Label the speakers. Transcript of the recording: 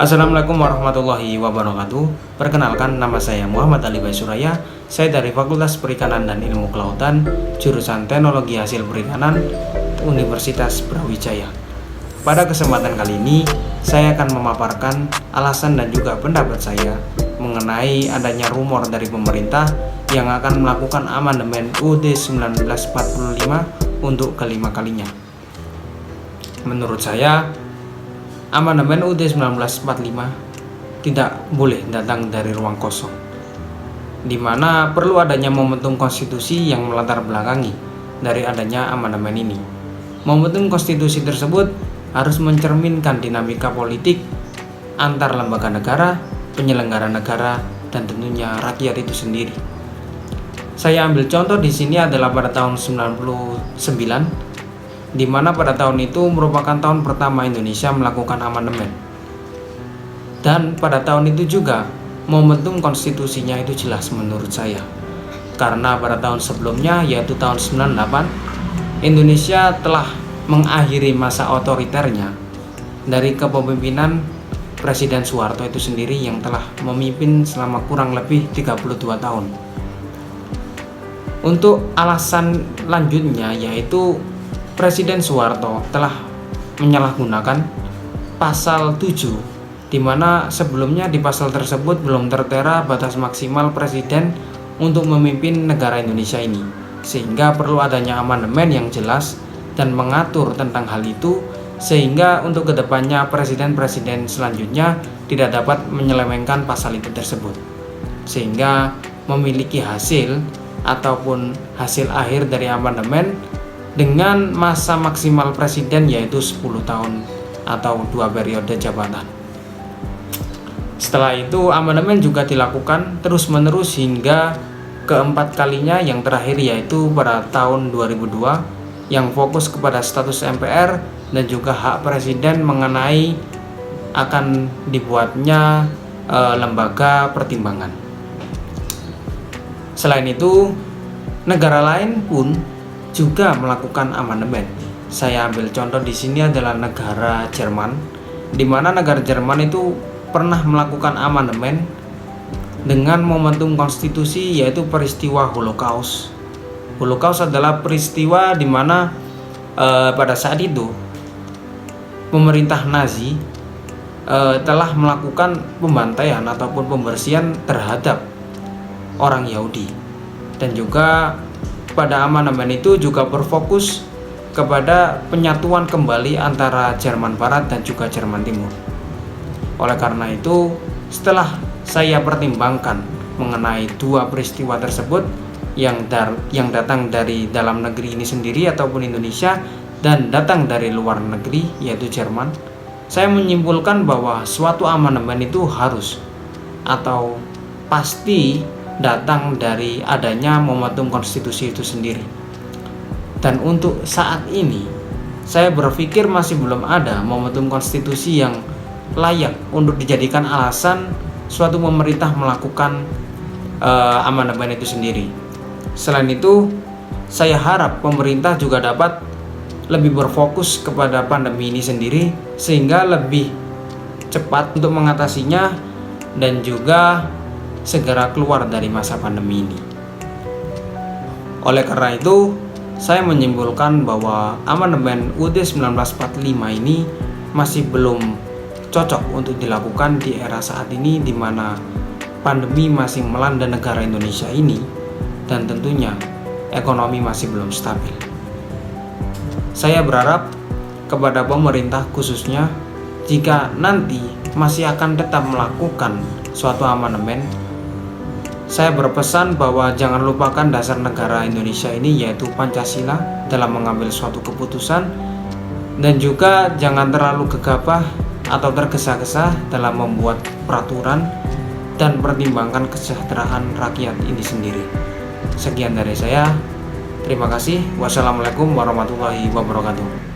Speaker 1: Assalamualaikum warahmatullahi wabarakatuh. Perkenalkan, nama saya Muhammad Ali Baisuraya. Saya dari Fakultas Perikanan dan Ilmu Kelautan, jurusan Teknologi Hasil Perikanan, Universitas Brawijaya. Pada kesempatan kali ini, saya akan memaparkan alasan dan juga pendapat saya mengenai adanya rumor dari pemerintah yang akan melakukan amandemen UUD 1945 untuk kelima kalinya. Menurut saya, amandemen UUD 1945 tidak boleh datang dari ruang kosong, di mana perlu adanya momentum konstitusi yang melatar belakangi dari adanya amandemen ini. Momentum konstitusi tersebut harus mencerminkan dinamika politik antar lembaga negara, penyelenggara negara, dan tentunya rakyat itu sendiri. Saya ambil contoh di sini adalah pada tahun 99, di mana pada tahun itu merupakan tahun pertama Indonesia melakukan amandemen. Dan pada tahun itu juga momentum konstitusinya itu jelas menurut saya. Karena pada tahun sebelumnya, yaitu tahun 98, Indonesia telah mengakhiri masa otoriternya dari kepemimpinan Presiden Soeharto itu sendiri yang telah memimpin selama kurang lebih 32 tahun. Untuk alasan lanjutnya, yaitu Presiden Soeharto telah menyalahgunakan pasal 7, di mana sebelumnya di pasal tersebut belum tertera batas maksimal presiden untuk memimpin negara Indonesia ini, sehingga perlu adanya amandemen yang jelas dan mengatur tentang hal itu, sehingga untuk kedepannya presiden-presiden selanjutnya tidak dapat menyelewengkan pasal itu tersebut, sehingga memiliki hasil ataupun hasil akhir dari amandemen dengan masa maksimal presiden yaitu 10 tahun atau 2 periode jabatan. Setelah itu amandemen juga dilakukan terus-menerus hingga keempat kalinya, yang terakhir yaitu pada tahun 2002 yang fokus kepada status MPR dan juga hak presiden mengenai akan dibuatnya lembaga pertimbangan. Selain itu, negara lain pun juga melakukan amandemen. Saya ambil contoh di sini adalah negara Jerman, di mana negara Jerman itu pernah melakukan amandemen dengan momentum konstitusi, yaitu peristiwa Holocaust. Holocaust adalah peristiwa di mana pada saat itu pemerintah Nazi telah melakukan pembantaian ataupun pembersihan terhadap orang Yahudi, dan juga pada amandemen itu juga berfokus kepada penyatuan kembali antara Jerman Barat dan juga Jerman Timur. Oleh karena itu, setelah saya pertimbangkan mengenai dua peristiwa tersebut yang datang dari dalam negeri ini sendiri ataupun Indonesia, dan datang dari luar negeri yaitu Jerman, saya menyimpulkan bahwa suatu amandemen itu harus atau pasti datang dari adanya momentum konstitusi itu sendiri. Dan untuk saat ini, saya berpikir masih belum ada momentum konstitusi yang layak untuk dijadikan alasan suatu pemerintah melakukan amandemen itu sendiri. Selain itu, saya harap pemerintah juga dapat lebih berfokus kepada pandemi ini sendiri, sehingga lebih cepat untuk mengatasinya dan juga segera keluar dari masa pandemi ini. Oleh karena itu, saya menyimpulkan bahwa amandemen UUD 1945 ini masih belum cocok untuk dilakukan di era saat ini, di mana pandemi masih melanda negara Indonesia ini dan tentunya ekonomi masih belum stabil. Saya berharap kepada pemerintah khususnya, jika nanti masih akan tetap melakukan suatu amandemen, saya berpesan bahwa jangan lupakan dasar negara Indonesia ini, yaitu Pancasila, dalam mengambil suatu keputusan, dan juga jangan terlalu gegabah atau tergesa-gesa dalam membuat peraturan dan pertimbangkan kesejahteraan rakyat ini sendiri. Sekian dari saya. Terima kasih. Wassalamualaikum warahmatullahi wabarakatuh.